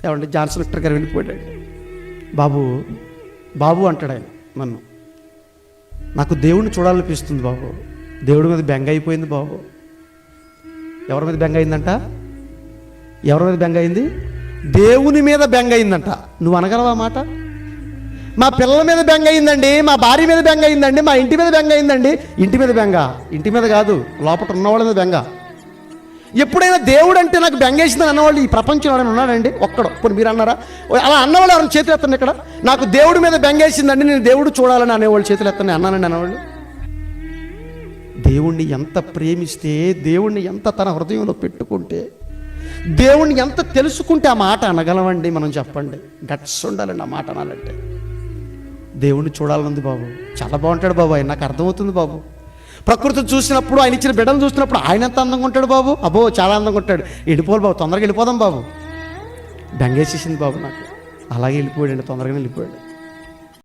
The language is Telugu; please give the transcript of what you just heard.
ఏమంటే జాన్సన్ విక్టర్ గారు వెళ్ళిపోయాడు. బాబు బాబు అంటాడు ఆయన నన్ను, నాకు దేవుడిని చూడాలనిపిస్తుంది బాబు, దేవుడి మీద బెంగ అయిపోయింది బాబు. ఎవరి మీద బెంగ అయిందంట? ఎవరి మీద బెంగ అయింది? దేవుని మీద బెంగ అయిందంట. నువ్వు అనగలవా మాట? మా పిల్లల మీద బెంగ అయిందండి, మా భార్య మీద బెంగ అయిందండి, మా ఇంటి మీద బెంగ అయిందండి. ఇంటి మీద బెంగ, ఇంటి మీద కాదు, లోపల ఉన్నవాళ్ళ మీద బెంగ. ఎప్పుడైనా దేవుడు అంటే నాకు బెంగేసిందని అన్నవాళ్ళు ఈ ప్రపంచంలో ఎవరైనా ఉన్నాడండి? ఒక్కడు. ఇప్పుడు మీరు అన్నారా? అలా అన్నవాళ్ళు ఎవరైనా చేతులు ఎత్తండి. ఇక్కడ నాకు దేవుడి మీద బెంగేసిందండి, నేను దేవుడు చూడాలని అనేవాళ్ళు చేతులు ఎత్తండి. అన్నానండి అనేవాళ్ళు. దేవుణ్ణి ఎంత ప్రేమిస్తే, దేవుణ్ణి ఎంత తన హృదయంలో పెట్టుకుంటే, దేవుణ్ణి ఎంత తెలుసుకుంటే ఆ మాట అనగలమండి మనం? చెప్పండి. గట్స్ ఉండాలండి ఆ మాట అనాలంటే. దేవుణ్ణి చూడాలనుంది బాబు, చాలా బాగుంటాడు బాబు ఆయన, నాకు అర్థమవుతుంది బాబు. ప్రకృతిని చూసినప్పుడు, ఆయన ఇచ్చిన బిడ్డను చూసినప్పుడు ఆయన ఎంత అందంగా ఉంటాడు బాబు, అబ్బో చాలా అందంగా ఉంటాడు. వెళ్ళిపోవాలి బాబు, తొందరగా వెళ్ళిపోదాం బాబు. బెంగేసేసింది బాబు నాకు. అలాగే వెళ్ళిపోయాడు, తొందరగానే వెళ్ళిపోయాడు.